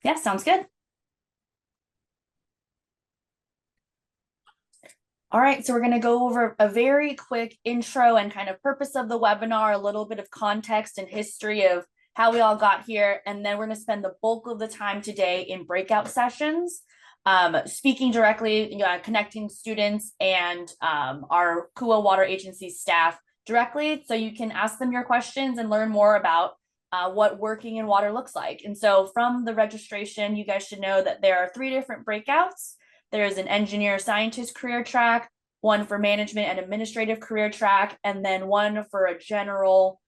Yeah, sounds good. All right, so we're going to go over a very quick intro and kind of purpose of the webinar, a little bit of context and history of how we all got here, and then we're going to spend the bulk of the time today in breakout sessions, speaking directly, connecting students and our CUWA Water Agency staff directly, so you can ask them your questions and learn more about what working in water looks like. And so from the registration, you guys should know that there are 3 different breakouts. There's an engineer scientist career track, one for management and administrative career track, and then one for a general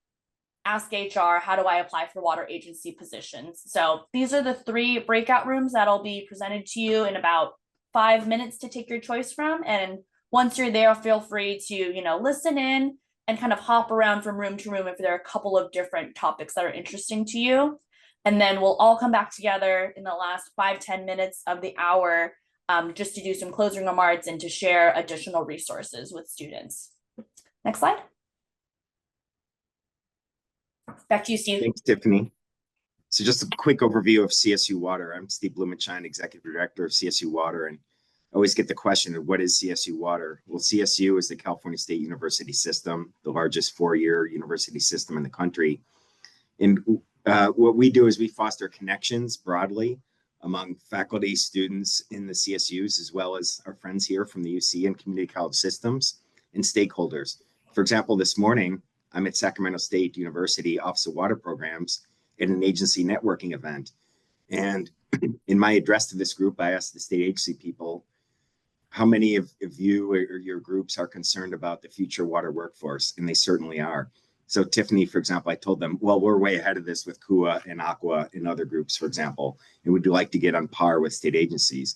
ask HR, how do I apply for water agency positions? So these are the 3 breakout rooms that'll be presented to you in about 5 minutes to take your choice from. And once you're there, feel free to, listen in and kind of hop around from room to room if there are a couple of different topics that are interesting to you. And then we'll all come back together in the last 5-10 minutes of the hour just to do some closing remarks and to share additional resources with students. Next slide. Back to you, Steve. Thanks, Tiffany. So just a quick overview of CSU-WATER. I'm Steve Blumenshine, Executive Director of CSU-WATER, and I always get the question of what is CSU-WATER? Well, CSU is the California State University System, the largest 4-year university system in the country. And what we do is we foster connections broadly among faculty, students in the CSUs, as well as our friends here from the UC and community college systems and stakeholders. For example, this morning, I'm at Sacramento State University Office of Water Programs at an agency networking event. And in my address to this group, I asked the state agency people, how many of you or your groups are concerned about the future water workforce? And they certainly are. So Tiffany, for example, I told them, well, we're way ahead of this with CUWA and ACWA and other groups, for example, and would like to get on par with state agencies.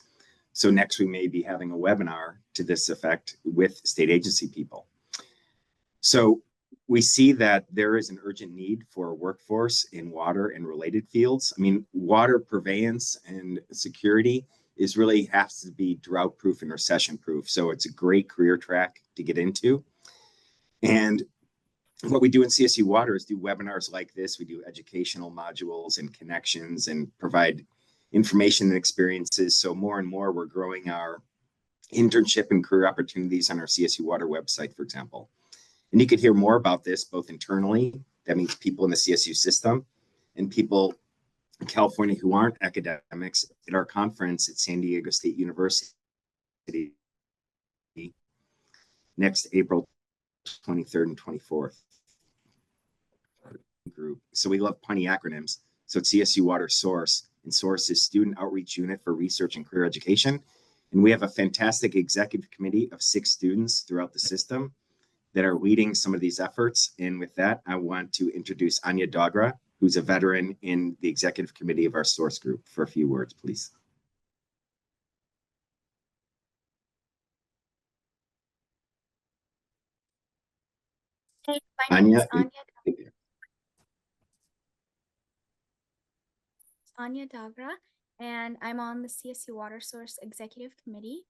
So next we may be having a webinar to this effect with state agency people. So we see that there is an urgent need for a workforce in water and related fields. I mean, water purveyance and security really has to be drought proof and recession proof. So it's a great career track to get into. And what we do in CSU-WATER is do webinars like this. We do educational modules and connections and provide information and experiences. So more and more, we're growing our internship and career opportunities on our CSU-WATER website, for example. And you could hear more about this both internally, that means people in the CSU system, and people in California who aren't academics at our conference at San Diego State University next April 23rd and 24th. Group. So we love punny acronyms. So it's CSU-WATER SOURCE, and SOURCE is Student Outreach Unit for Research and Career Education. And we have a fantastic executive committee of 6 students throughout the system that are leading some of these efforts. And with that, I want to introduce Anya Dogra, who's a veteran in the executive committee of our SOURCE group, for a few words, please. Hey, my name is Anya Dogra, and I'm on the CSU-WATER SOURCE Executive Committee.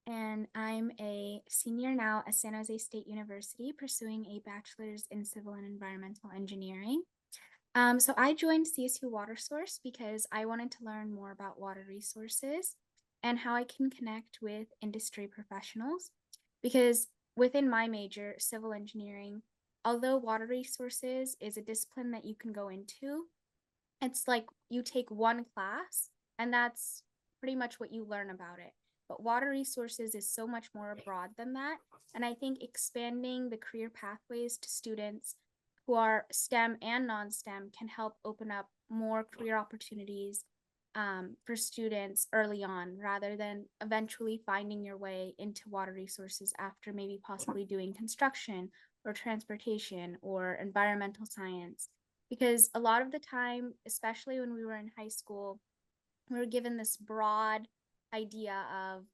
And I'm a senior now at San Jose State University, pursuing a bachelor's in civil and environmental engineering. So I joined CSU-WATER SOURCE because I wanted to learn more about water resources and how I can connect with industry professionals. Because within my major, civil engineering, although water resources is a discipline that you can go into, it's like you take one class and that's pretty much what you learn about it. But water resources is so much more broad than that. And I think expanding the career pathways to students who are STEM and non-STEM can help open up more career opportunities for students early on, rather than eventually finding your way into water resources after maybe possibly doing construction or transportation or environmental science. Because a lot of the time, especially when we were in high school, we were given this broad idea of,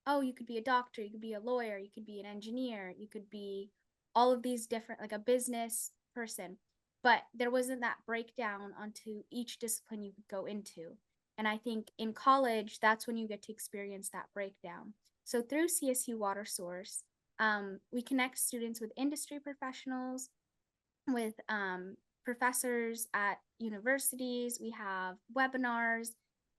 oh, you could be a doctor, you could be a lawyer, you could be an engineer, you could be all of these different, like a business person. But there wasn't that breakdown onto each discipline you could go into. And I think in college, that's when you get to experience that breakdown. So through CSU-WATER SOURCE, we connect students with industry professionals, with professors at universities. We have webinars,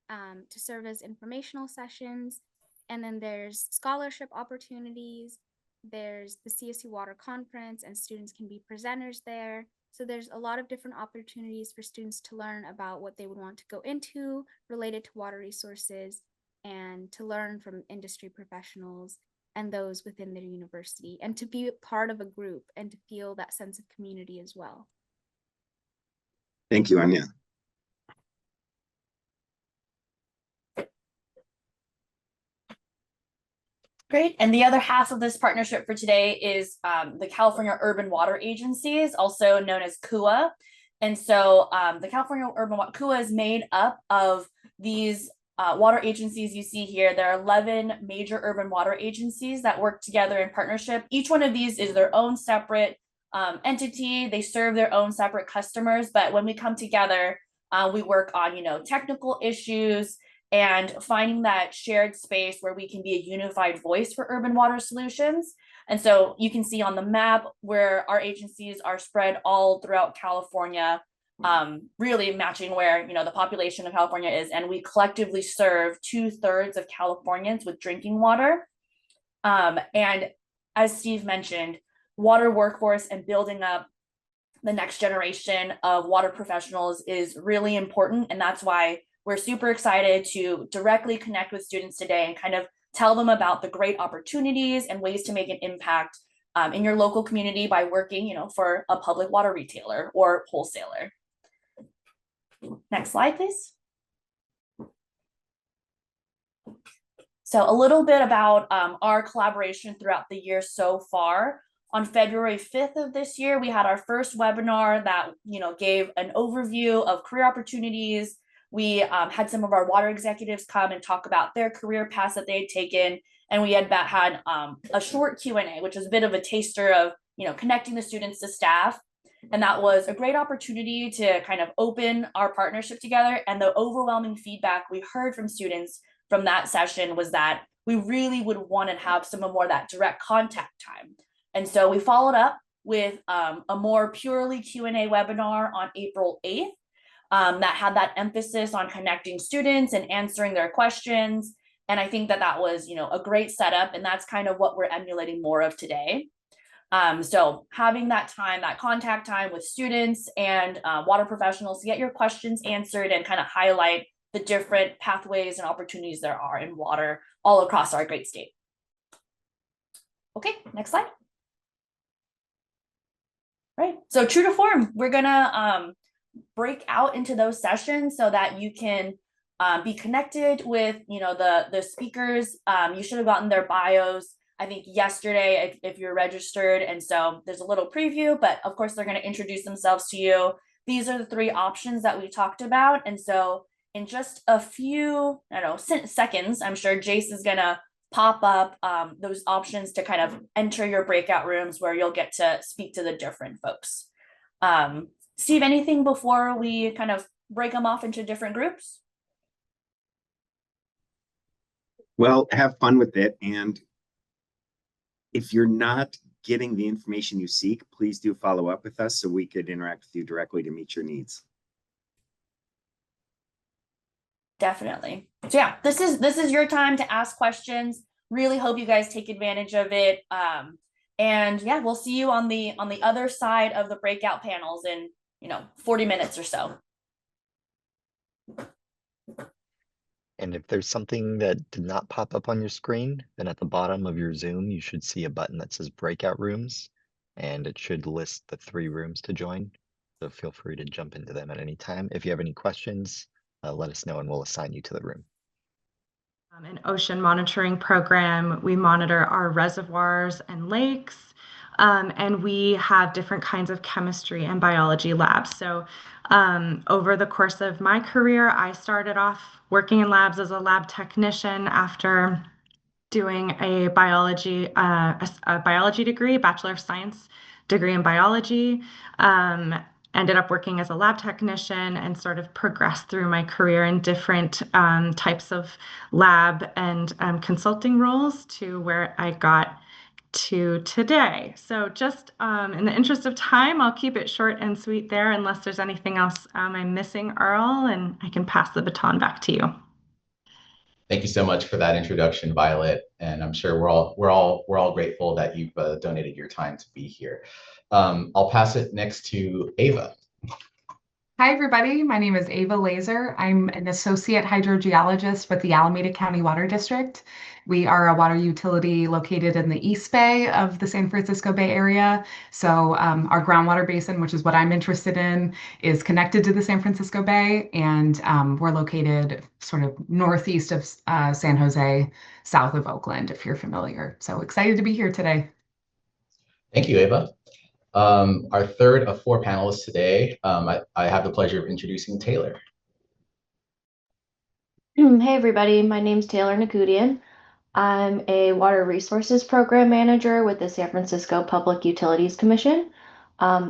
to serve as informational sessions. And then there's scholarship opportunities. There's the CSU Water Conference, and students can be presenters there. So there's a lot of different opportunities for students to learn about what they would want to go into related to water resources, and to learn from industry professionals and those within their university, and to be part of a group and to feel that sense of community as well. Thank you, Anya. Great. And the other half of this partnership for today is the California Urban Water Agencies, also known as CUWA. And so the California Urban Water CUWA is made up of these water agencies you see here. There are 11 major urban water agencies that work together in partnership. Each one of these is their own separate entity. They serve their own separate customers, but when we come together, we work on, technical issues and finding that shared space where we can be a unified voice for urban water solutions. And so you can see on the map where our agencies are spread all throughout California, really matching where the population of California is, and we collectively serve 2/3 of Californians with drinking water. And as Steve mentioned, water workforce and building up the next generation of water professionals is really important, and that's why we're super excited to directly connect with students today and kind of tell them about the great opportunities and ways to make an impact in your local community by working, for a public water retailer or wholesaler. Next slide, please. So a little bit about our collaboration throughout the year so far. On February 5th of this year, we had our first webinar that gave an overview of career opportunities. We had some of our water executives come and talk about their career paths that they had taken, and we had a short Q&A, which was a bit of a taster of connecting the students to staff. And that was a great opportunity to kind of open our partnership together. And the overwhelming feedback we heard from students from that session was that we really would want to have some more of that direct contact time. And so we followed up with a more purely Q&A webinar on April 8th that had that emphasis on connecting students and answering their questions. And I think that was, a great setup, and that's kind of what we're emulating more of today. So having that time, that contact time with students and water professionals to get your questions answered and kind of highlight the different pathways and opportunities there are in water all across our great state. Okay, next slide. Right, so true to form, we're gonna break out into those sessions so that you can be connected with the speakers. You should have gotten their bios, I think, yesterday if you're registered, and so there's a little preview, but of course they're going to introduce themselves to you. These are the 3 options that we talked about, and so in just a few seconds, I'm sure Jace is gonna pop up those options to kind of enter your breakout rooms where you'll get to speak to the different folks. Steve, anything before we kind of break them off into different groups? Well, have fun with it. And if you're not getting the information you seek, please do follow up with us so we could interact with you directly to meet your needs. Definitely. So yeah, this is your time to ask questions. Really hope you guys take advantage of it. And yeah, we'll see you on the other side of the breakout panels in 40 minutes or so. And if there's something that did not pop up on your screen, then at the bottom of your Zoom, you should see a button that says Breakout Rooms, and it should list the 3 rooms to join. So feel free to jump into them at any time. If you have any questions, let us know and we'll assign you to the room. An ocean monitoring program. We monitor our reservoirs and lakes, and we have different kinds of chemistry and biology labs. So over the course of my career, I started off working in labs as a lab technician after doing a biology degree, Bachelor of Science degree in biology. Ended up working as a lab technician and sort of progressed through my career in different types of lab and consulting roles to where I got to today. So just in the interest of time, I'll keep it short and sweet there unless there's anything else I'm missing, Earl, and I can pass the baton back to you. Thank you so much for that introduction, Violet. And I'm sure we're all grateful that you've donated your time to be here. I'll pass it next to Ava. Hi, everybody. My name is Ava Laser. I'm an associate hydrogeologist with the Alameda County Water District. We are a water utility located in the East Bay of the San Francisco Bay Area. So our groundwater basin, which is what I'm interested in, is connected to the San Francisco Bay. And we're located sort of northeast of San Jose, south of Oakland, if you're familiar. So excited to be here today. Thank you, Ava. Our third of four panelists today, I have the pleasure of introducing Taylor. Hey everybody, my name's Taylor Nakudian. I'm a Water Resources Program Manager with the San Francisco Public Utilities Commission.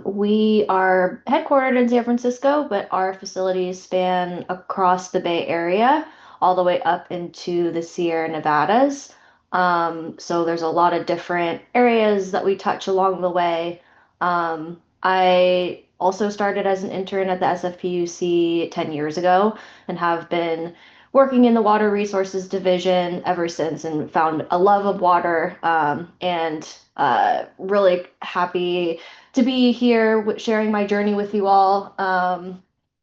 We are headquartered in San Francisco, but our facilities span across the Bay Area, all the way up into the Sierra Nevadas. So there's a lot of different areas that we touch along the way. I also started as an intern at the SFPUC 10 years ago and have been working in the water resources division ever since and found a love of water and really happy to be here sharing my journey with you all.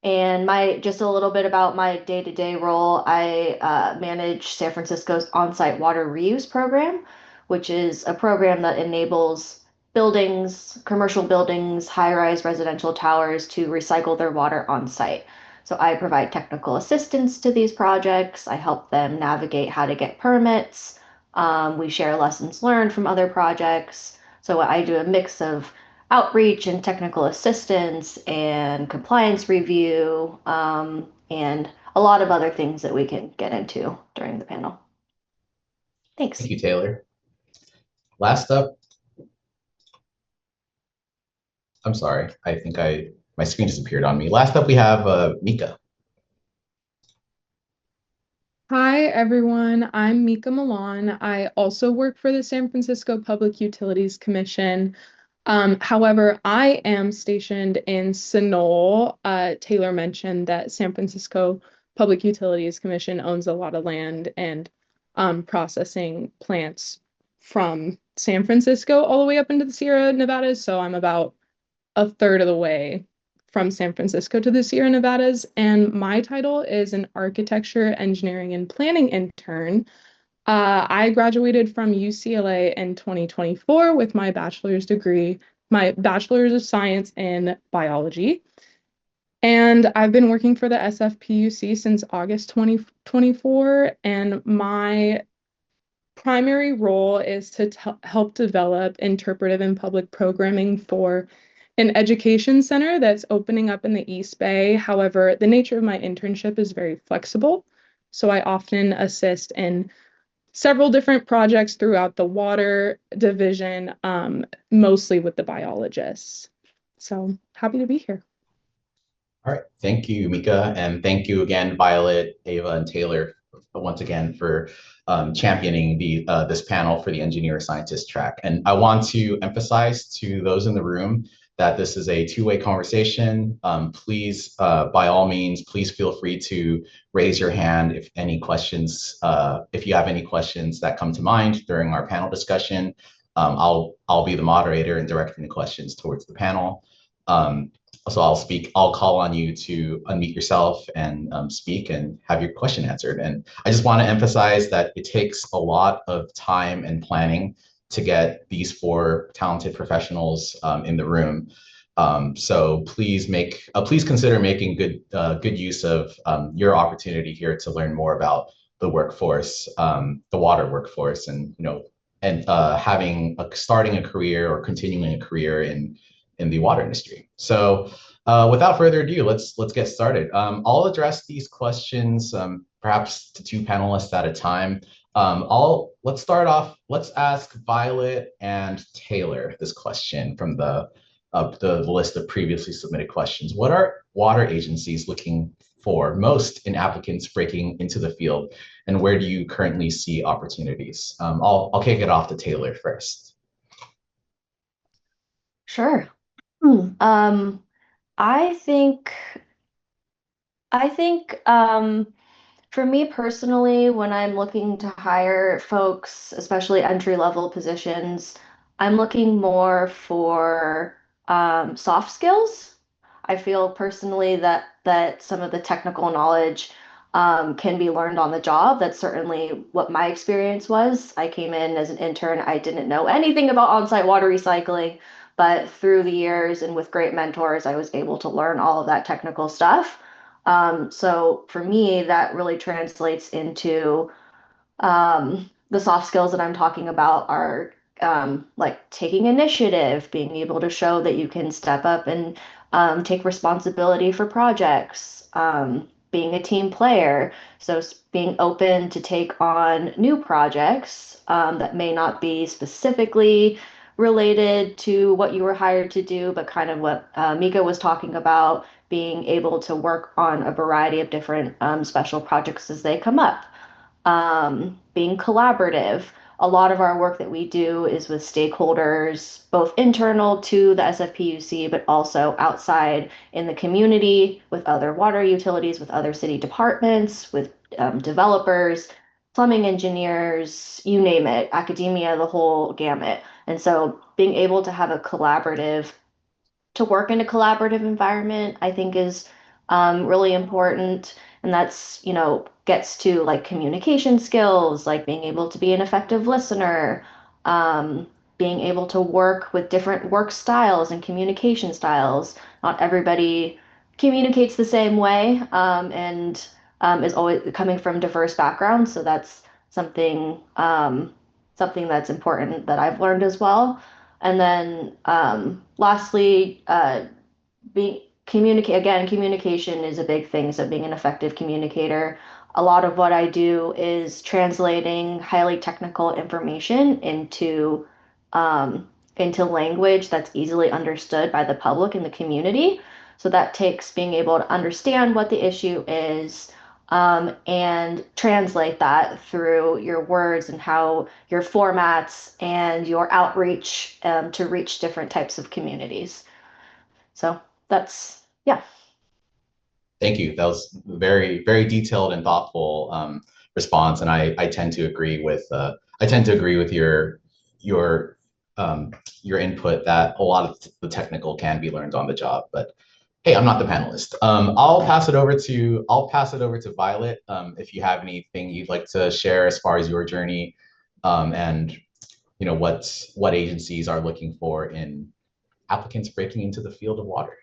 And just a little bit about my day-to-day role. I manage San Francisco's on-site water reuse program, which is a program that enables buildings, commercial buildings, high-rise residential towers to recycle their water on site. So I provide technical assistance to these projects. I help them navigate how to get permits. We share lessons learned from other projects. So I do a mix of outreach and technical assistance and compliance review, and a lot of other things that we can get into during the panel. Thanks. Thank you, Taylor. Last up, I'm sorry, I think my screen disappeared on me. Last up, we have Mika. Hi, everyone. I'm Mika Milan. I also work for the San Francisco Public Utilities Commission. However, I am stationed in Sunol. Taylor mentioned that San Francisco Public Utilities Commission owns a lot of land and processing plants from San Francisco all the way up into the Sierra Nevadas. So I'm about a third of the way from San Francisco to the Sierra Nevadas, and my title is an architecture, engineering, and planning intern. I graduated from UCLA in 2024 with my bachelor's degree, my bachelor's of science in biology. And I've been working for the SFPUC since August 2024, and my primary role is to help develop interpretive and public programming for an education center that's opening up in the East Bay. However, the nature of my internship is very flexible. So I often assist in several different projects throughout the water division, mostly with the biologists. So happy to be here. All right, thank you, Mika, and thank you again, Violet, Ava, and Taylor, once again for championing this panel for the engineer scientist track. And I want to emphasize to those in the room that this is a two-way conversation. Please, by all means, please feel free to raise your hand if any questions, if you have any questions that come to mind during our panel discussion. I'll be the moderator and directing the questions towards the panel. So I'll call on you to unmute yourself and speak and have your question answered. And I just want to emphasize that it takes a lot of time and planning to get these four talented professionals in the room. So please consider making good use of your opportunity here to learn more about the workforce, the water workforce, and starting a career or continuing a career in the water industry. So without further ado, let's get started. I'll address these questions perhaps to two panelists at a time. Let's start off. Let's ask Violet and Taylor this question from the list of previously submitted questions. What are water agencies looking for most in applicants breaking into the field, and where do you currently see opportunities? I'll kick it off to Taylor first. Sure. I think For me personally, when I'm looking to hire folks, especially entry-level positions, I'm looking more for soft skills. I feel personally that some of the technical knowledge can be learned on the job. That's certainly what my experience was. I came in as an intern. I didn't know anything about on-site water recycling, but through the years and with great mentors, I was able to learn all of that technical stuff. So for me, that really translates into the soft skills that I'm talking about are like taking initiative, being able to show that you can step up and take responsibility for projects, being a team player. So being open to take on new projects that may not be specifically related to what you were hired to do, but kind of what Mika was talking about, being able to work on a variety of different special projects as they come up. Being collaborative. A lot of our work that we do is with stakeholders, both internal to the SFPUC, but also outside in the community with other water utilities, with other city departments, with developers, plumbing engineers, you name it, academia, the whole gamut. And so being able to have a collaborative to work in a collaborative environment, I think is really important. And that's, gets to like communication skills, like being able to be an effective listener, being able to work with different work styles and communication styles. Not everybody communicates the same way, and is always coming from diverse backgrounds. So that's something something that's important that I've learned as well. And then lastly, being communicate again, communication is a big thing. So being an effective communicator. A lot of what I do is translating highly technical information into language that's easily understood by the public and the community. So that takes being able to understand what the issue is, and translate that through your words and how your formats and your outreach to reach different types of communities. So that's, yeah. Thank you. That was very, very detailed and thoughtful response, and I tend to agree with your input that a lot of the technical can be learned on the job. But hey, I'm not the panelist. I'll pass it over to Violet if you have anything you'd like to share as far as your journey, and what agencies are looking for in applicants breaking into the field of water.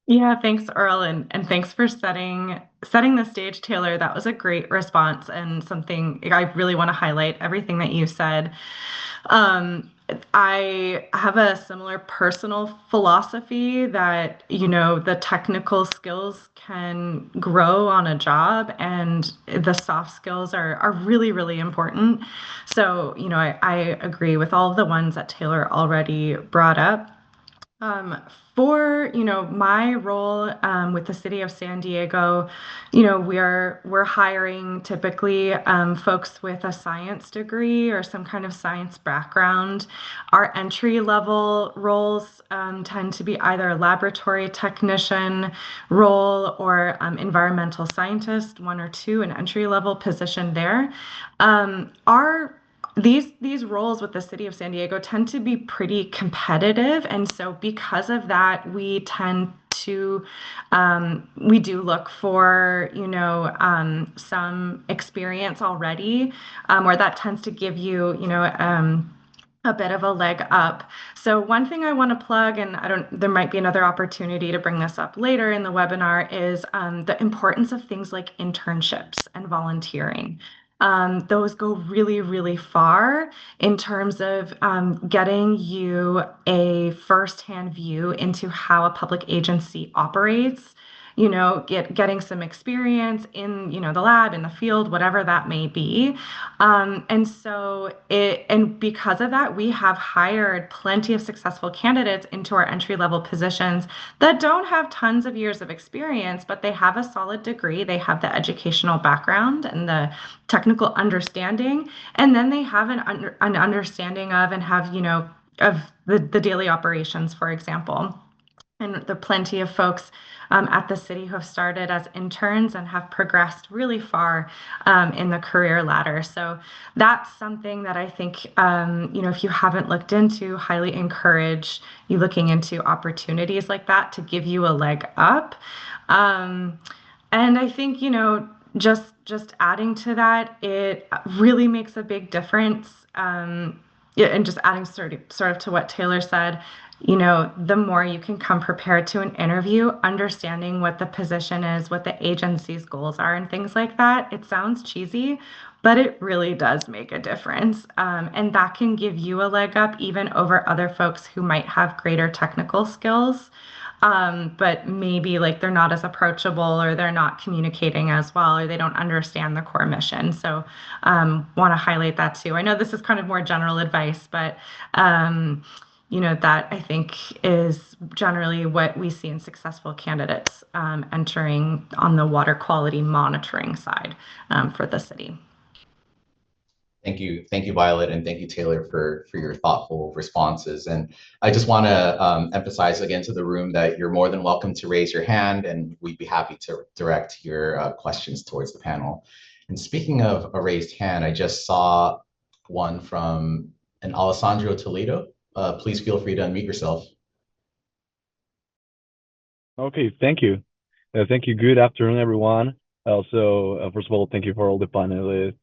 Yeah, thanks, Earl, and thanks for setting the stage, Taylor. That was a great response and something I really want to highlight everything that you said. I have a similar personal philosophy that, the technical skills can grow on a job and the soft skills are really, really important. So, I agree with all of the ones that Taylor already brought up. For my role with the city of San Diego, we're hiring typically folks with a science degree or some kind of science background. Our entry level roles tend to be either a laboratory technician role or environmental scientist, one or two, an entry level position there. These roles with the city of San Diego tend to be pretty competitive, and so because of that, we do look for some experience already, or that tends to give you a bit of a leg up. So one thing I want to plug, and there might be another opportunity to bring this up later in the webinar, is the importance of things like internships and volunteering. Those go really, really far in terms of getting you a firsthand view into how a public agency operates, getting some experience in, the lab, in the field, whatever that may be. And because of that, we have hired plenty of successful candidates into our entry-level positions that don't have tons of years of experience, but they have a solid degree, they have the educational background and the technical understanding, and then they have an understanding of and have, of the daily operations, for example. And there are plenty of folks at the city who have started as interns and have progressed really far in the career ladder. So that's something that I think, if you haven't looked into, highly encourage you looking into opportunities like that to give you a leg up. And I think, just adding to that, it really makes a big difference. Yeah, and just adding sort of to what Taylor said, the more you can come prepared to an interview, understanding what the position is, what the agency's goals are, and things like that. It sounds cheesy, but it really does make a difference. And that can give you a leg up even over other folks who might have greater technical skills. But maybe like they're not as approachable, or they're not communicating as well, or they don't understand the core mission. So want to highlight that too. I know this is kind of more general advice, but that I think is generally what we see in successful candidates entering on the water quality monitoring side for the city. Thank you, Violet, and thank you, Taylor, for your thoughtful responses. And I just want to emphasize again to the room that you're more than welcome to raise your hand, and we'd be happy to direct your questions towards the panel. And speaking of a raised hand, I just saw one from an Alessandro Toledo. Please feel free to unmute yourself. Okay, thank you. Thank you. Good afternoon, everyone. Also, first of all, thank you for all the panelists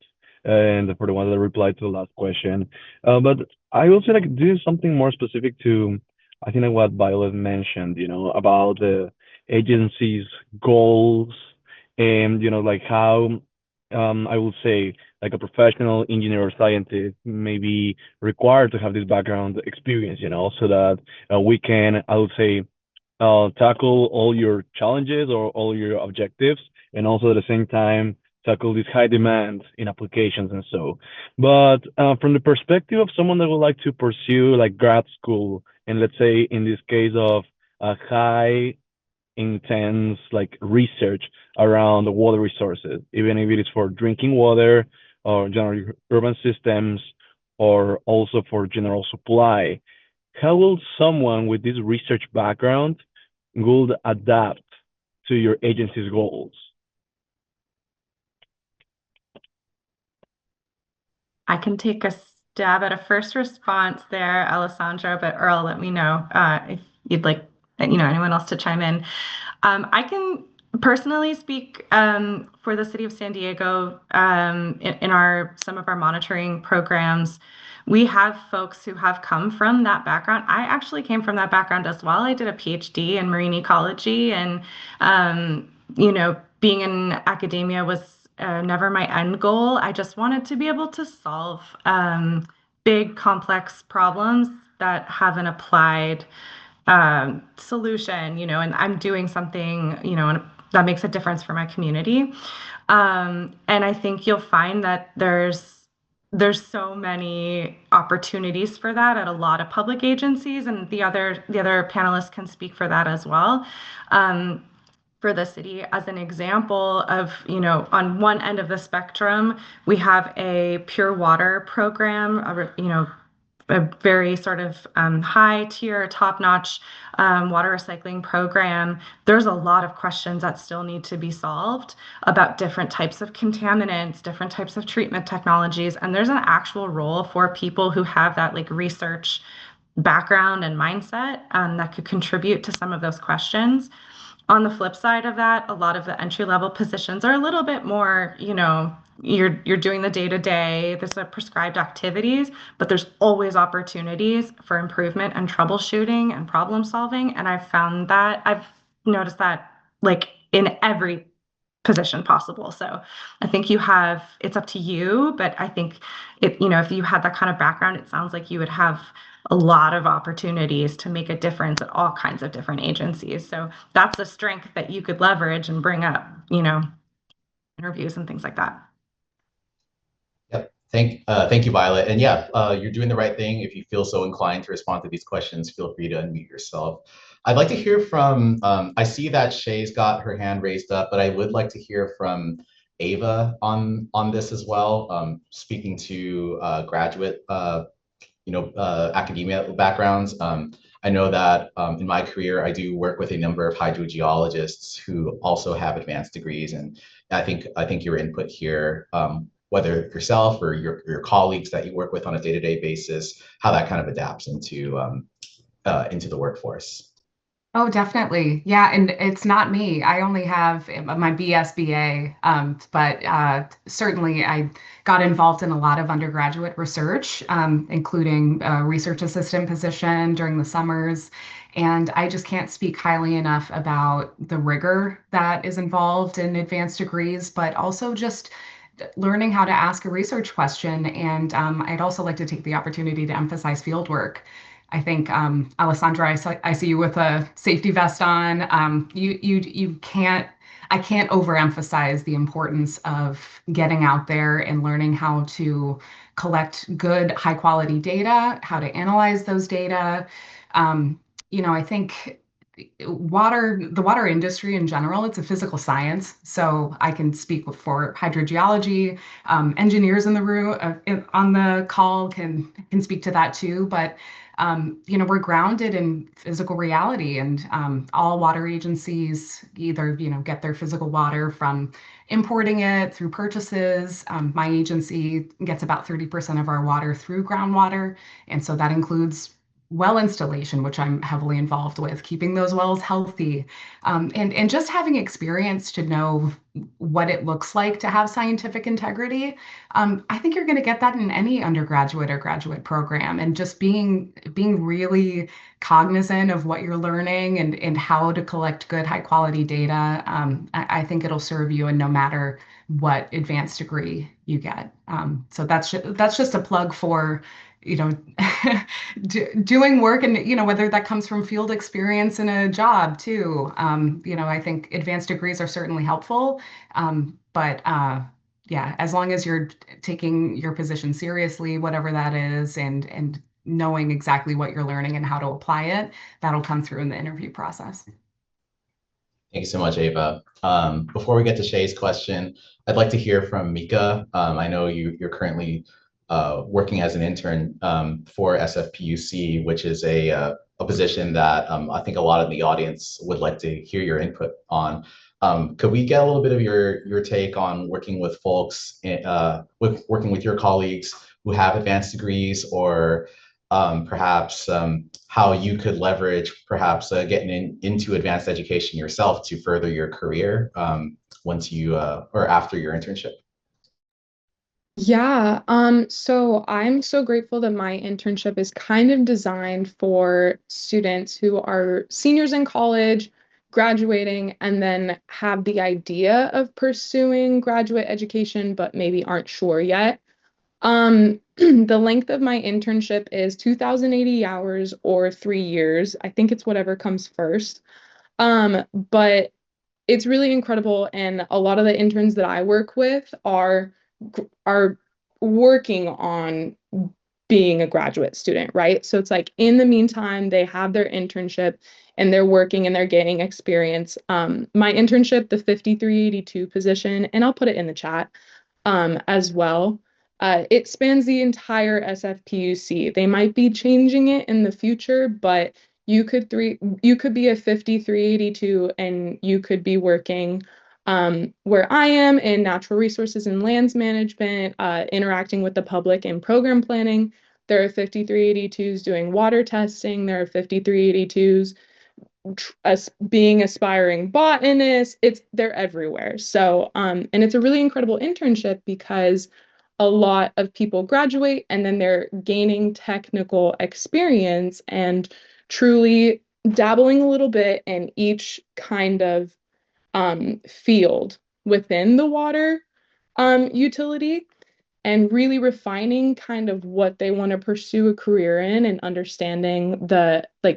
and for the ones that replied to the last question. But I will say like this is something more specific to, I think like what Violet mentioned, about the agency's goals and, like how, I will say like a professional engineer or scientist may be required to have this background experience, so that we can, I would say, tackle all your challenges or all your objectives, and also at the same time tackle this high demand in applications and so. But from the perspective of someone that would like to pursue like grad school, and let's say in this case of a high intense like research around the water resources, even if it is for drinking water or general urban systems, or also for general supply, how will someone with this research background would adapt to your agency's goals? I can take a stab at a first response there, Alessandro, but Earl, let me know if you'd like, anyone else to chime in. I can personally speak for the city of San Diego in some of our monitoring programs. We have folks who have come from that background. I actually came from that background as well. I did a PhD in marine ecology, and being in academia was never my end goal. I just wanted to be able to solve big, complex problems that have an applied solution, and I'm doing something, that makes a difference for my community. And I think you'll find that there's so many opportunities for that at a lot of public agencies, and the other panelists can speak for that as well. For the city, as an example of, on one end of the spectrum, we have a pure water program, a very sort of high tier, top notch water recycling program. There's a lot of questions that still need to be solved about different types of contaminants, different types of treatment technologies. And there's an actual role for people who have that like research background and mindset that could contribute to some of those questions. On the flip side of that, a lot of the entry-level positions are a little bit more, you're doing the day-to-day, there's a prescribed activities, but there's always opportunities for improvement and troubleshooting and problem solving. And I've noticed that like in every position possible. So I think it's up to you, but I think if you had that kind of background, it sounds like you would have a lot of opportunities to make a difference at all kinds of different agencies. So that's a strength that you could leverage and bring up, interviews and things like that. Yep. Thank you, Violet. And yeah, you're doing the right thing. If you feel so inclined to respond to these questions, feel free to unmute yourself. I'd like to hear from, I see that Shay's got her hand raised up, but I would like to hear from Ava on this as well, speaking to graduate academia backgrounds. I know that in my career, I do work with a number of hydrogeologists who also have advanced degrees, and I think your input here, whether yourself or your colleagues that you work with on a day-to-day basis, how that kind of adapts into the workforce. Oh, definitely. Yeah, and it's not me. I only have my BSBA, but certainly I got involved in a lot of undergraduate research, including a research assistant position during the summers. And I just can't speak highly enough about the rigor that is involved in advanced degrees, but also just learning how to ask a research question. And I'd also like to take the opportunity to emphasize field work. I think Alessandra, I see you with a safety vest on. You can't. I can't overemphasize the importance of getting out there and learning how to collect good, high quality data, how to analyze those data. I think the water industry in general, it's a physical science. So I can speak for hydrogeology. Engineers in the room on the call can speak to that too. But we're grounded in physical reality, and all water agencies either, get their physical water from importing it through purchases. My agency gets about 30% of our water through groundwater. And so that includes well installation, which I'm heavily involved with, keeping those wells healthy, and just having experience to know what it looks like to have scientific integrity. I think you're going to get that in any undergraduate or graduate program, and just being really cognizant of what you're learning and how to collect good, high quality data. I think it'll serve you in no matter what advanced degree you get. So that's just a plug for doing work, and whether that comes from field experience in a job too. I think advanced degrees are certainly helpful, but yeah, as long as you're taking your position seriously, whatever that is, and knowing exactly what you're learning and how to apply it, that'll come through in the interview process. Thank you so much, Ava. Before we get to Shay's question, I'd like to hear from Mika. I know you're currently working as an intern for SFPUC, which is a position that I think a lot of the audience would like to hear your input on. Could we get a little bit of your take on working with folks, working with your colleagues who have advanced degrees, or perhaps how you could leverage perhaps getting into advanced education yourself to further your career once you or after your internship? Yeah, so I'm so grateful that my internship is kind of designed for students who are seniors in college, graduating, and then have the idea of pursuing graduate education, but maybe aren't sure yet. The length of my internship is 2,080 hours or 3 years. I think it's whatever comes first. But it's really incredible, and a lot of the interns that I work with are working on being a graduate student, right? So it's like in the meantime, they have their internship and they're working and they're gaining experience. My internship, the 5382 position, and I'll put it in the chat as well. It spans the entire SFPUC. They might be changing it in the future, but you could be a 5382 and you could be working where I am in natural resources and lands management, interacting with the public in program planning. There are 5382s doing water testing. There are 5382s being aspiring botanists. They're everywhere. So and it's a really incredible internship because a lot of people graduate and then they're gaining technical experience and truly dabbling a little bit in each kind of field within the water utility, and really refining kind of what they want to pursue a career in, and understanding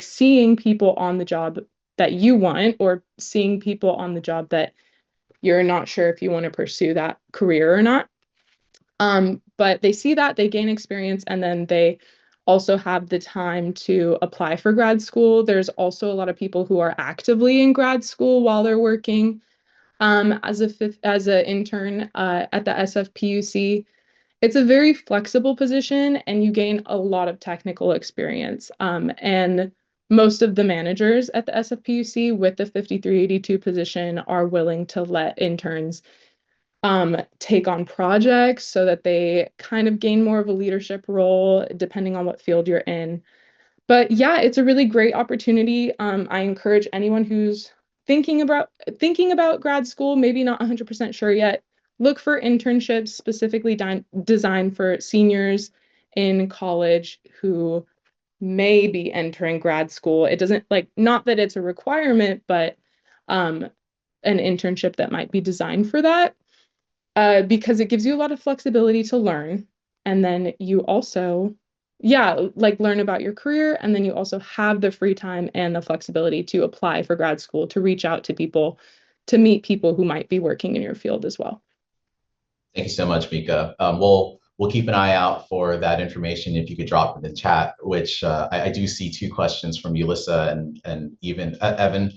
seeing people on the job that you want, or seeing people on the job that you're not sure if you want to pursue that career or not. But they see that, they gain experience, and then they also have the time to apply for grad school. There's also a lot of people who are actively in grad school while they're working as an intern at the SFPUC. It's a very flexible position and you gain a lot of technical experience. And most of the managers at the SFPUC with the 5382 position are willing to let interns take on projects so that they kind of gain more of a leadership role depending on what field you're in. But yeah, it's a really great opportunity. I encourage anyone who's thinking about grad school, maybe not 100% sure yet, look for internships specifically designed for seniors in college who may be entering grad school. It doesn't not that it's a requirement, but an internship that might be designed for that. Because it gives you a lot of flexibility to learn. And then you also, learn about your career. And then you also have the free time and the flexibility to apply for grad school, to reach out to people, to meet people who might be working in your field as well. Thank you so much, Mika. We'll keep an eye out for that information if you could drop in the chat, which I do see 2 questions from Yulissa and even Evan.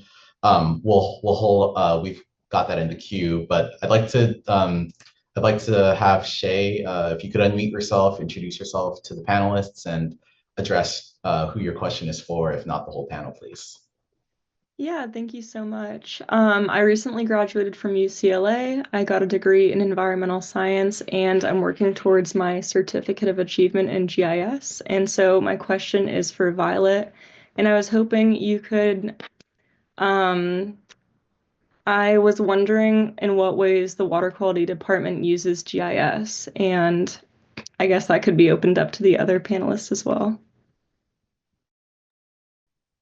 We've got that in the queue, but I'd like to have Shay, if you could unmute yourself, introduce yourself to the panelists, and address who your question is for, if not the whole panel, please. Yeah, thank you so much. I recently graduated from UCLA. I got a degree in environmental science, and I'm working towards my certificate of achievement in GIS. And so my question is for Violet, and I was hoping you could, I was wondering in what ways the water quality department uses GIS, and I guess that could be opened up to the other panelists as well.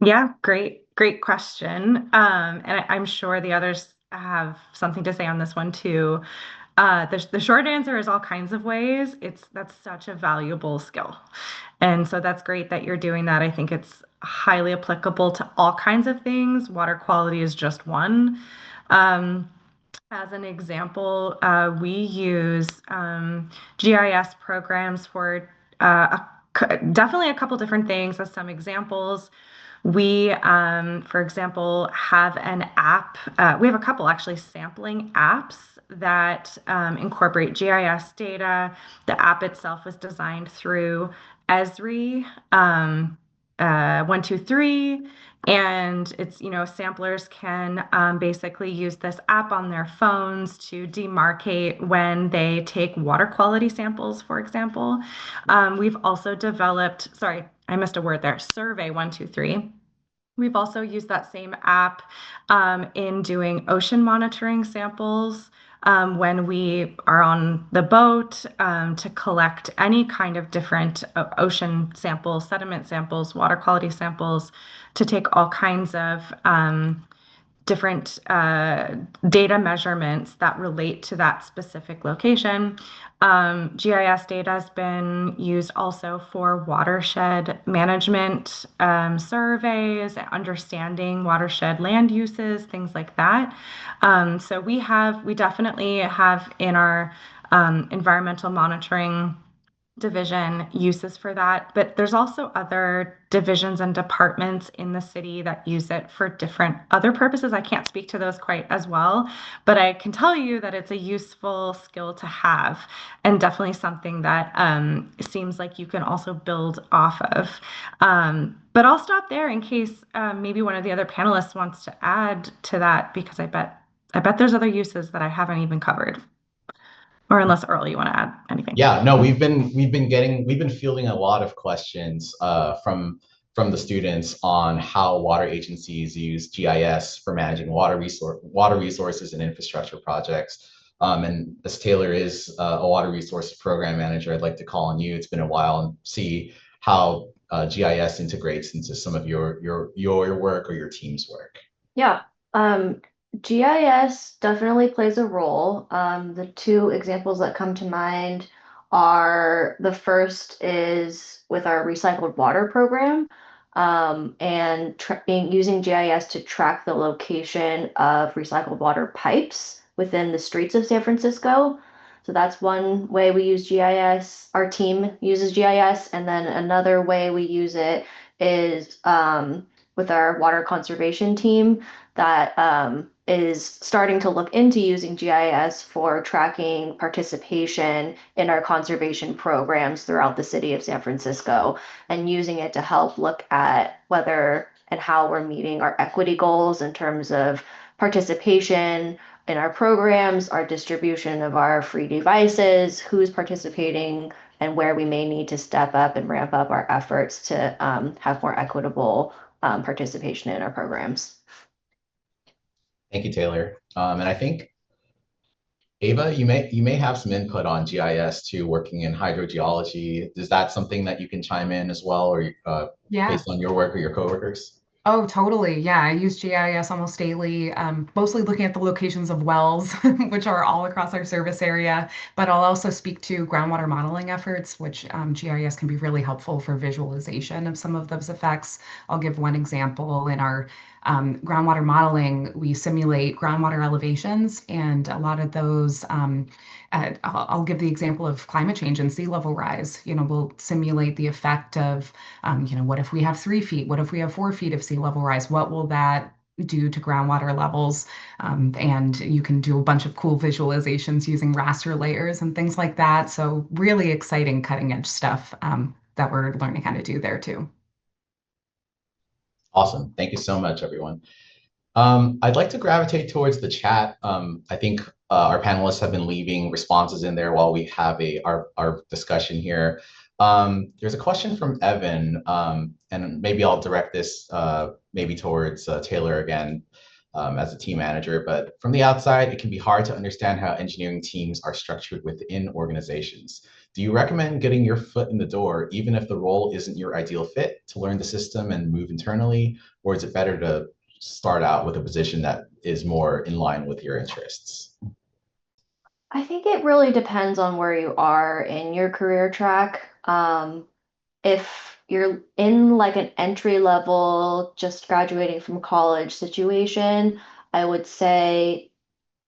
Yeah, great question. And I'm sure the others have something to say on this one too. The short answer is all kinds of ways. That's such a valuable skill. And so that's great that you're doing that. I think it's highly applicable to all kinds of things. Water quality is just one. As an example, we use GIS programs for definitely a couple different things. As some examples, we, for example, have an app. We have a couple actually sampling apps that incorporate GIS data. The app itself was designed through Esri 123, and it's, samplers can basically use this app on their phones to demarcate when they take water quality samples, for example. We've also developed, sorry, I missed a word there, Survey 123. We've also used that same app in doing ocean monitoring samples when we are on the boat to collect any kind of different ocean samples, sediment samples, water quality samples, to take all kinds of different data measurements that relate to that specific location. GIS data has been used also for watershed management surveys, understanding watershed land uses, things like that. So we definitely have in our environmental monitoring division uses for that, but there's also other divisions and departments in the city that use it for different other purposes. I can't speak to those quite as well, but I can tell you that it's a useful skill to have, and definitely something that seems like you can also build off of. But I'll stop there in case maybe one of the other panelists wants to add to that, because I bet there's other uses that I haven't even covered. Or unless Earl, you want to add anything? Yeah, no, we've been fielding a lot of questions from the students on how water agencies use GIS for managing water resources and infrastructure projects. And as Taylor is a water resources program manager, I'd like to call on you. It's been a while, and see how GIS integrates into some of your work or your team's work. Yeah. GIS definitely plays a role. The 2 examples that come to mind are, the first is with our recycled water program, and using GIS to track the location of recycled water pipes within the streets of San Francisco. So that's one way we use GIS. Our team uses GIS, and then another way we use it is with our water conservation team that is starting to look into using GIS for tracking participation in our conservation programs throughout the city of San Francisco, and using it to help look at whether and how we're meeting our equity goals in terms of participation in our programs, our distribution of our free devices, who's participating, and where we may need to step up and ramp up our efforts to have more equitable participation in our programs. Thank you, Taylor. And I think Ava, you may have some input on GIS too, working in hydrogeology. Is that something that you can chime in as well, or Yeah. based on your work or your coworkers? Oh, totally. Yeah, I use GIS almost daily, mostly looking at the locations of wells, which are all across our service area. But I'll also speak to groundwater modeling efforts, which GIS can be really helpful for visualization of some of those effects. I'll give one example. In our groundwater modeling, we simulate groundwater elevations, and a lot of those I'll give the example of climate change and sea level rise. We'll simulate the effect of, what if we have 3 feet? What if we have 4 feet of sea level rise? What will that do to groundwater levels? And you can do a bunch of cool visualizations using raster layers and things like that. So really exciting cutting edge stuff that we're learning how to do there too. Awesome. Thank you so much, everyone. I'd like to gravitate towards the chat. I think our panelists have been leaving responses in there while we have our discussion here. There's a question from Evan, and maybe I'll direct this maybe towards Taylor again as a team manager, but from the outside, it can be hard to understand how engineering teams are structured within organizations. Do you recommend getting your foot in the door, even if the role isn't your ideal fit, to learn the system and move internally, or is it better to start out with a position that is more in line with your interests? I think it really depends on where you are in your career track. If you're in like an entry level, just graduating from college situation, I would say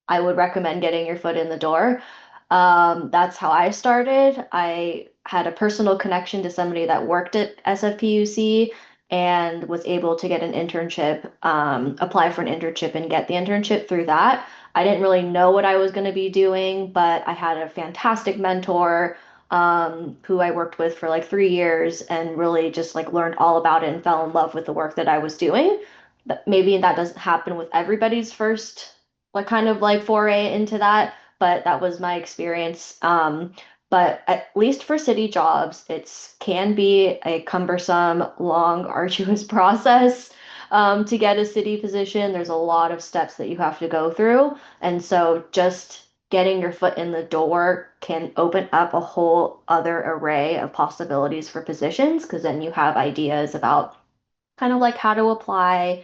I would recommend getting your foot in the door. That's how I started. I had a personal connection to somebody that worked at SFPUC and was able to get an internship, apply for an internship and get the internship through that. I didn't really know what I was going to be doing, but I had a fantastic mentor who I worked with for like 3 years and really just like learned all about it and fell in love with the work that I was doing. But maybe that doesn't happen with everybody's first like kind of like foray into that, but that was my experience. But at least for city jobs, it can be a cumbersome, long, arduous process to get a city position. There's a lot of steps that you have to go through. And so just getting your foot in the door can open up a whole other array of possibilities for positions, because then you have ideas about kind of like how to apply.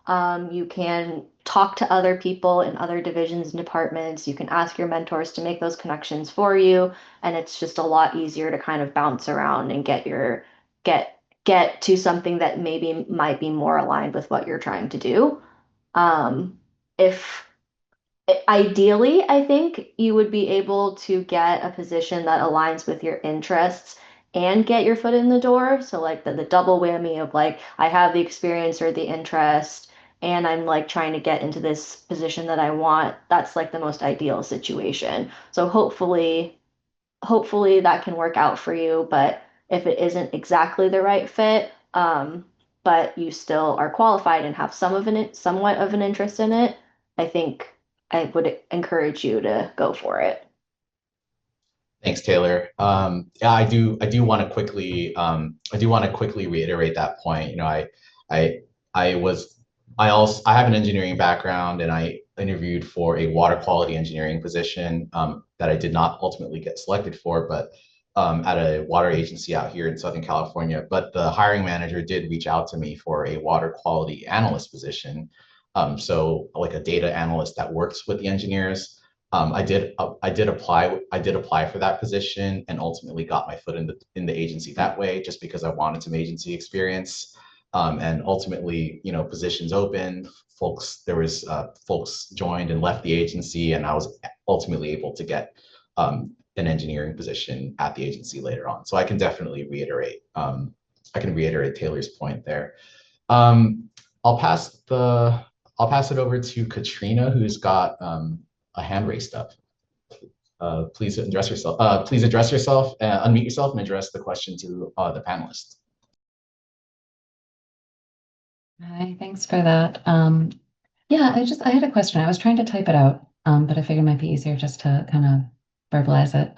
You can talk to other people in other divisions and departments. You can ask your mentors to make those connections for you, and it's just a lot easier to kind of bounce around and get to something that maybe might be more aligned with what you're trying to do. If Ideally, I think you would be able to get a position that aligns with your interests and get your foot in the door. So like the double whammy of like, I have the experience or the interest, and I'm like trying to get into this position that I want. That's like the most ideal situation. So hopefully that can work out for you. But if it isn't exactly the right fit, but you still are qualified and have somewhat of an interest in it, I think I would encourage you to go for it. Thanks, Taylor. Yeah, I do want to quickly reiterate that point. I have an engineering background, and I interviewed for a water quality engineering position that I did not ultimately get selected for, but at a water agency out here in Southern California. But the hiring manager did reach out to me for a water quality analyst position. So like a data analyst that works with the engineers. I did apply for that position and ultimately got my foot in the agency that way, just because I wanted some agency experience. And ultimately, positions opened, folks joined and left the agency, and I was ultimately able to get an engineering position at the agency later on. So I can definitely reiterate Taylor's point there. I'll pass it over to Katrina, who's got a hand raised up. Please address yourself, unmute yourself and address the question to the panelists. Hi, thanks for that. Yeah, I had a question. I was trying to type it out, but I figured it might be easier just to kind of verbalize it.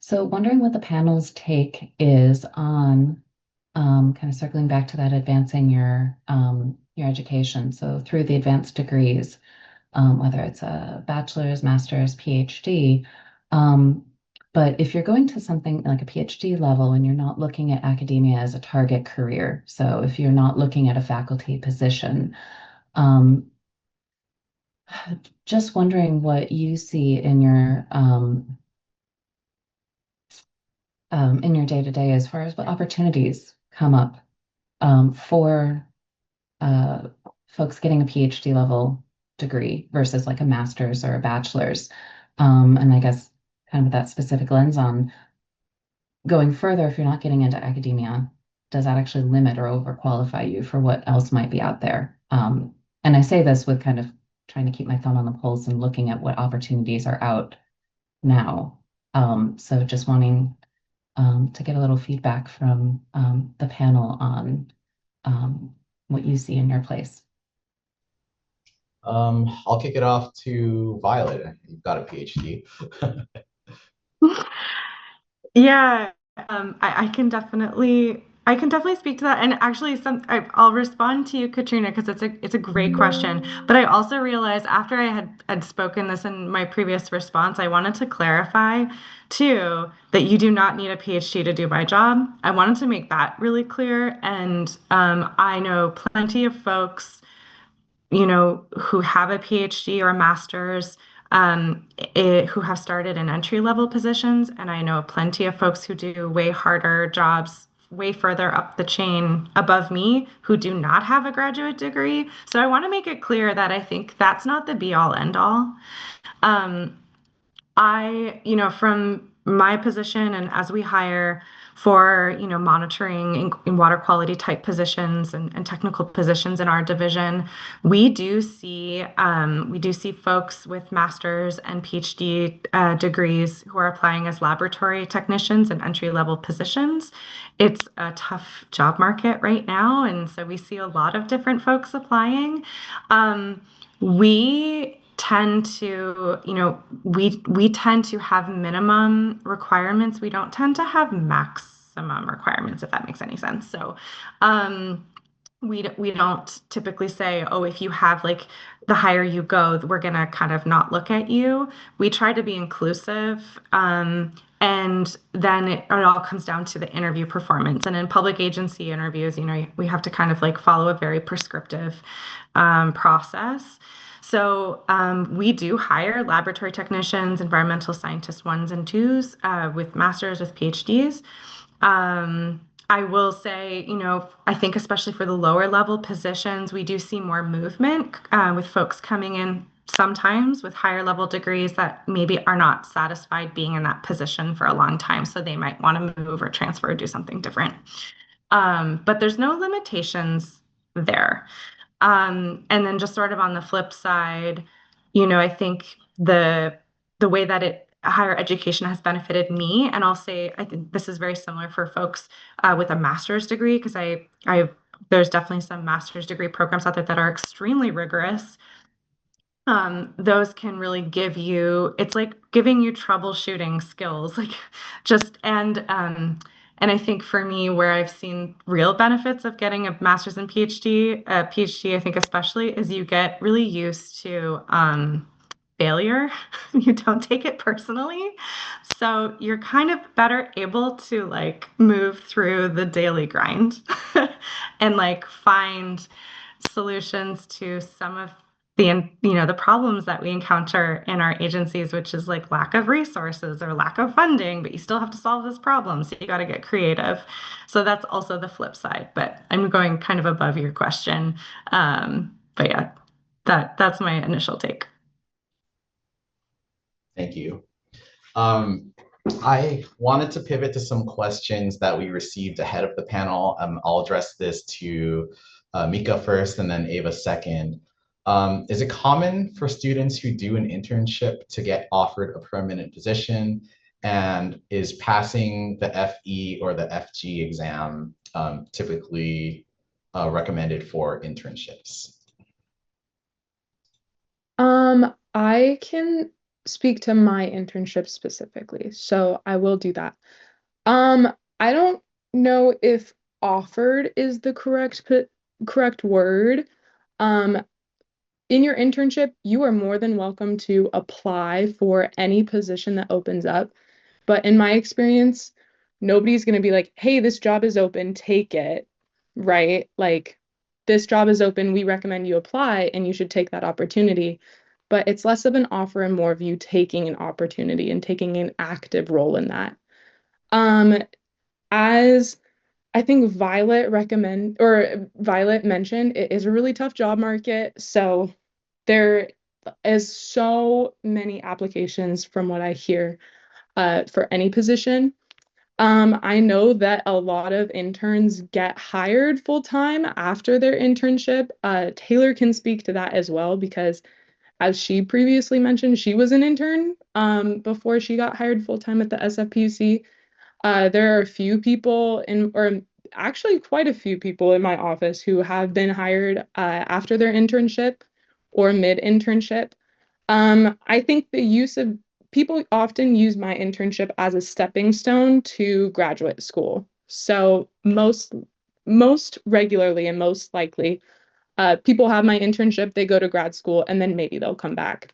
So wondering what the panel's take is on kind of circling back to that advancing your education. So through the advanced degrees, whether it's a bachelor's, master's, PhD. Um, but if you're going to something like a PhD level and you're not looking at academia as a target career, so if you're not looking at a faculty position, um, just wondering what you see in your day-to-day as far as what opportunities come up for uh, folks getting a PhD level degree versus like a master's or a bachelor's. And I guess kind of with that specific lens on going further, if you're not getting into academia, does that actually limit or overqualify you for what else might be out there? And I say this with kind of trying to keep my thumb on the pulse and looking at what opportunities are out now. So just wanting to get a little feedback from the panel on what you see in your place. I'll kick it off to Violet. You've got a PhD. Yeah, I can definitely speak to that. And actually, I'll respond to you, Katrina, because it's a great question. But I also realized after I had spoken this in my previous response, I wanted to clarify too that you do not need a PhD to do my job. I wanted to make that really clear. And I know plenty of folks, you know, who have a PhD or a master's, who have started in entry level positions. And I know plenty of folks who do way harder jobs, way further up the chain above me, who do not have a graduate degree. So I want to make it clear that I think that's not the be all end all. Um, from my position and as we hire for, monitoring in water quality type positions and technical positions in our division, we do see folks with master's and PhD degrees who are applying as laboratory technicians in entry level positions. It's a tough job market right now, and so we see a lot of different folks applying. We tend to, we tend to have minimum requirements. We don't tend to have maximum requirements, if that makes any sense. So, we don't typically say, oh, if you have like the higher you go, we're gonna kind of not look at you. We try to be inclusive. And then it all comes down to the interview performance. And in public agency interviews, we have to kind of like follow a very prescriptive process. So we do hire laboratory technicians, environmental scientists, 1s and 2s, with masters, with PhDs. I will say, I think especially for the lower level positions, we do see more movement with folks coming in sometimes with higher level degrees that maybe are not satisfied being in that position for a long time. So they might want to move or transfer or do something different. But there's no limitations there. And then just sort of on the flip side, I think the way that higher education has benefited me, and I'll say I think this is very similar for folks with a master's degree, because there's definitely some master's degree programs out there that are extremely rigorous. Those can really it's like giving you troubleshooting skills, like and I think for me, where I've seen real benefits of getting a master's and PhD, I think especially, is you get really used to failure. You don't take it personally. So you're kind of better able to like move through the daily grind and like find solutions to some of the problems that we encounter in our agencies, which is like lack of resources or lack of funding, but you still have to solve this problem. So you got to get creative. So that's also the flip side, but I'm going kind of above your question. But yeah, that's my initial take. Thank you. I wanted to pivot to some questions that we received ahead of the panel. I'll address this to Mika first and then Ava second. Is it common for students who do an internship to get offered a permanent position? And is passing the FE or the FG exam typically recommended for internships? I can speak to my internship specifically, so I will do that. I don't know if offered is the correct word. Um, in your internship, you are more than welcome to apply for any position that opens up. But in my experience, nobody's going to be like, hey, this job is open, take it, right? Like, this job is open, we recommend you apply, and you should take that opportunity. But it's less of an offer and more of you taking an opportunity and taking an active role in that. Um, as I think Violet mentioned, it is a really tough job market. So there is so many applications from what I hear for any position. I know that a lot of interns get hired full time after their internship. Taylor can speak to that as well because, as she previously mentioned, she was an intern before she got hired full time at the SFPUC. There are a few people or actually quite a few people in my office who have been hired after their internship or mid-internship. I think the use of people often use my internship as a stepping stone to graduate school. So most regularly and most likely, people have my internship, they go to grad school, and then maybe they'll come back.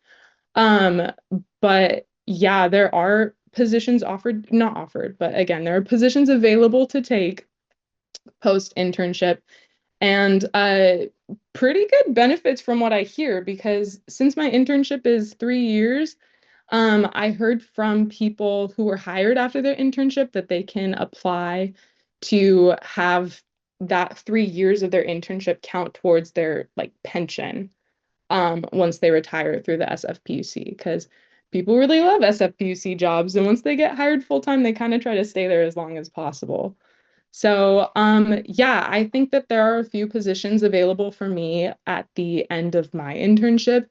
But yeah, there are positions offered, not offered, but again, there are positions available to take post internship and pretty good benefits from what I hear because since my internship is 3 years, I heard from people who were hired after their internship that they can apply to have that 3 years of their internship count towards their like pension once they retire through the SFPUC because people really love SFPUC jobs. And once they get hired full time, they kind of try to stay there as long as possible. So yeah, I think that there are a few positions available for me at the end of my internship.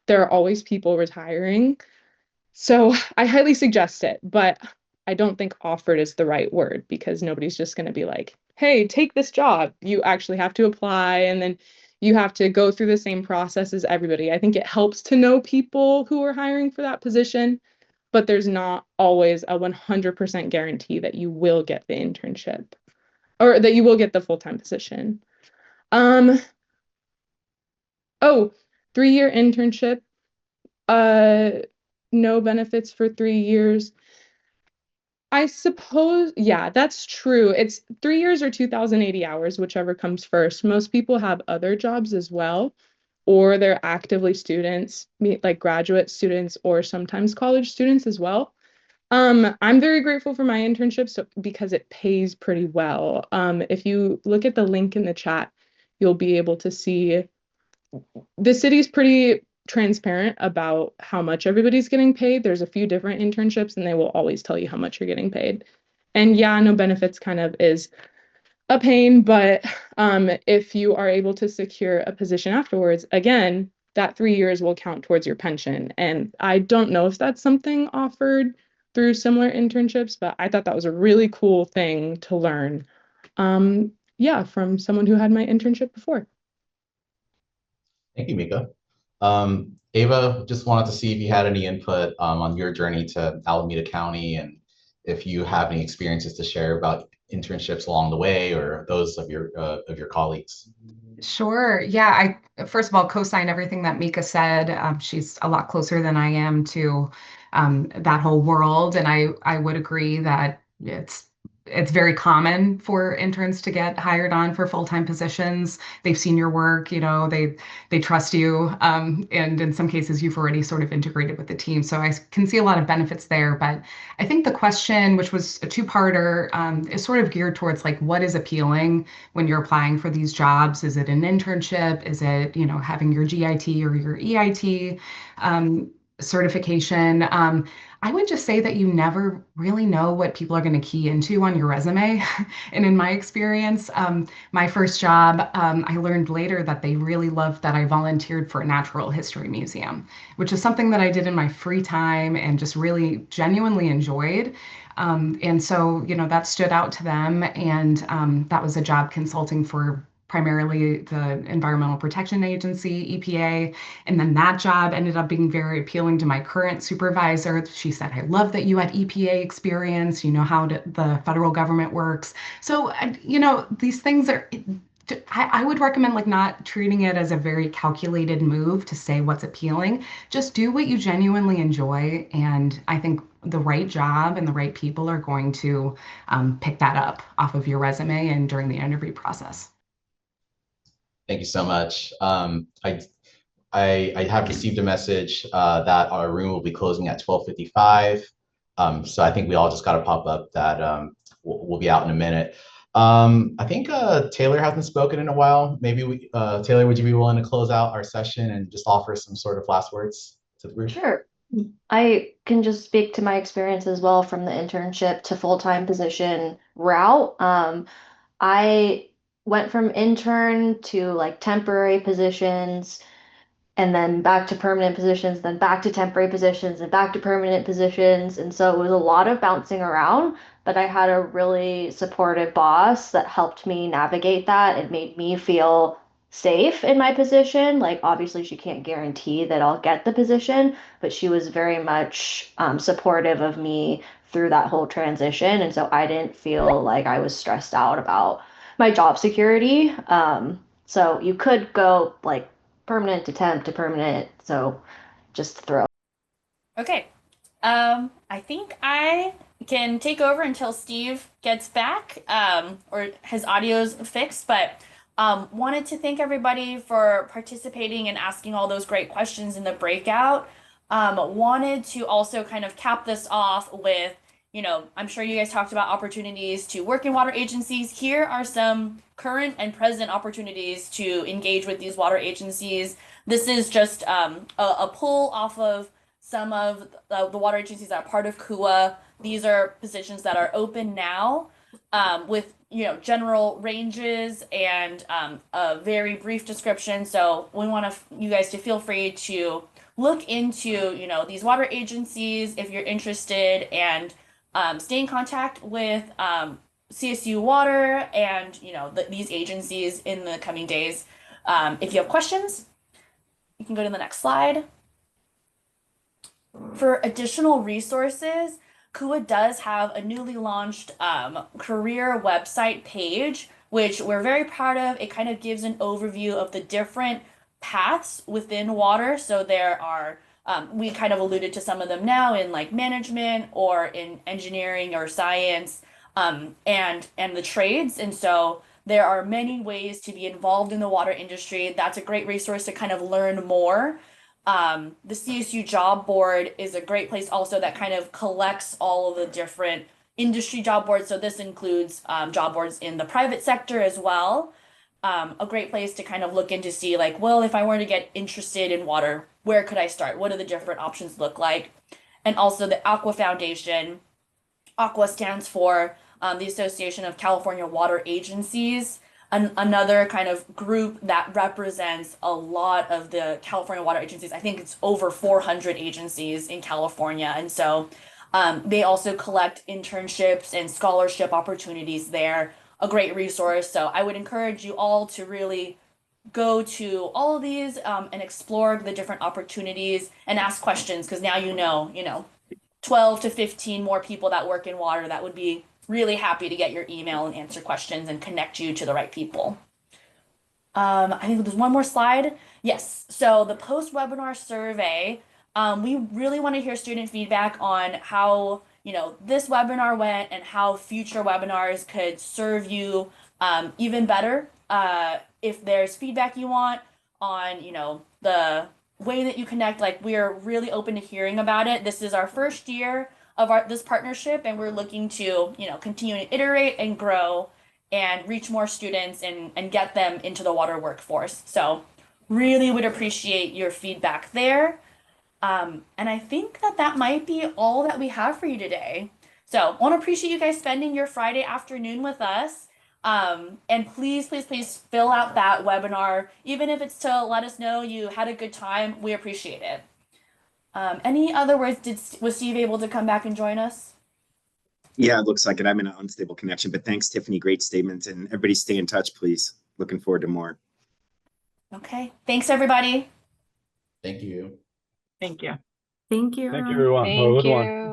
There are always people retiring. So I highly suggest it, but I don't think offered is the right word because nobody's just going to be like, hey, take this job. You actually have to apply and then you have to go through the same process as everybody. I think it helps to know people who are hiring for that position, but there's not always a 100% guarantee that you will get the internship or that you will get the full-time position. Oh, 3-year internship. No benefits for 3 years. I suppose, yeah, that's true. It's 3 years or 2,080 hours, whichever comes first. Most people have other jobs as well, or they're actively students, like graduate students or sometimes college students as well. I'm very grateful for my internship because it pays pretty well. If you look at the link in the chat, you'll be able to see the city's pretty transparent about how much everybody's getting paid. There's a few different internships and they will always tell you how much you're getting paid. And yeah, no benefits kind of is a pain, but if you are able to secure a position afterwards, again, that 3 years will count towards your pension. And I don't know if that's something offered through similar internships, but I thought that was a really cool thing to learn. Yeah, from someone who had my internship before. Thank you, Mika. Ava, just wanted to see if you had any input on your journey to Alameda County and if you have any experiences to share about internships along the way or those of your colleagues. Sure. Yeah, I first of all co-sign everything that Mika said. She's a lot closer than I am to that whole world, and I would agree that it's very common for interns to get hired on for full-time positions. They've seen your work, they trust you, and in some cases you've already sort of integrated with the team. So I can see a lot of benefits there. But I think the question, which was a two-parter, is sort of geared towards like what is appealing when you're applying for these jobs. Is it an internship? Is it, having your GIT or your EIT certification? I would just say that you never really know what people are going to key into on your resume. And in my experience, my first job, I learned later that they really loved that I volunteered for a natural history museum, which is something that I did in my free time and just really genuinely enjoyed. And so, that stood out to them. And that was a job consulting for primarily the Environmental Protection Agency, EPA. And then that job ended up being very appealing to my current supervisor. She said, I love that you had EPA experience, you know how the federal government works. So, you know, these things are, I would recommend like not treating it as a very calculated move to say what's appealing. Just do what you genuinely enjoy. And I think the right job and the right people are going to pick that up off of your resume and during the interview process. Thank you so much. I have received a message that our room will be closing at 12:55. So I think we all just got to pop up that we'll be out in a minute. I think Taylor hasn't spoken in a while. Maybe Taylor, would you be willing to close out our session and just offer some sort of last words to the group? Sure. I can just speak to my experience as well from the internship to full-time position route. I went from intern to like temporary positions and then back to permanent positions, then back to temporary positions and back to permanent positions. And so it was a lot of bouncing around, but I had a really supportive boss that helped me navigate that. It made me feel safe in my position. Like, obviously, she can't guarantee that I'll get the position, but she was very much supportive of me through that whole transition. And so I didn't feel like I was stressed out about my job security. So you could go like permanent to temp to permanent. So just throw. Okay. I think I can take over until Steve gets back, or his audio's fixed, but wanted to thank everybody for participating and asking all those great questions in the breakout. Wanted to also kind of cap this off with, you know, I'm sure you guys talked about opportunities to work in water agencies. Here are some current and present opportunities to engage with these water agencies. This is just a pull off of some of the water agencies that are part of CUWA. These are positions that are open now with, you know, general ranges and a very brief description. So we want you guys to feel free to look into, you know, these water agencies if you're interested, and stay in contact with CSU-WATER and, you know, these agencies in the coming days. If you have questions, you can go to the next slide. For additional resources, CUWA does have a newly launched career website page, which we're very proud of. It kind of gives an overview of the different paths within water. So there are, we kind of alluded to some of them now in like management or in engineering or science, and the trades. And so there are many ways to be involved in the water industry. That's a great resource to kind of learn more. The CSU job board is a great place also that kind of collects all of the different industry job boards. So this includes job boards in the private sector as well. A great place to kind of look into see like, well, if I were to get interested in water, where could I start? What do the different options look like? And also the ACWA Foundation. ACWA stands for the Association of California Water Agencies. Another kind of group that represents a lot of the California water agencies. I think it's over 400 agencies in California. And so they also collect internships and scholarship opportunities there. A great resource. So I would encourage you all to really go to all of these and explore the different opportunities and ask questions, because now you know, 12 to 15 more people that work in water that would be really happy to get your email and answer questions and connect you to the right people. I think there's one more slide. Yes, so the post-webinar survey, we really want to hear student feedback on how, you know, this webinar went and how future webinars could serve you even better. If there's feedback you want on, you know, the way that you connect, like, we are really open to hearing about it. This is our first year of this partnership, and we're looking to, you know, continue to iterate and grow and reach more students and get them into the water workforce. So really would appreciate your feedback there. And I think that might be all that we have for you today. So I want to appreciate you guys spending your Friday afternoon with us. And please fill out that webinar, even if it's to let us know you had a good time. We appreciate it. Any other words? Was Steve able to come back and join us? Yeah, it looks like it. I'm in an unstable connection, but thanks, Tiffany. Great statements, and everybody stay in touch, please. looking forward to more. Okay, thanks everybody. Thank you. Thank you. Thank you, everyone. Have a good one.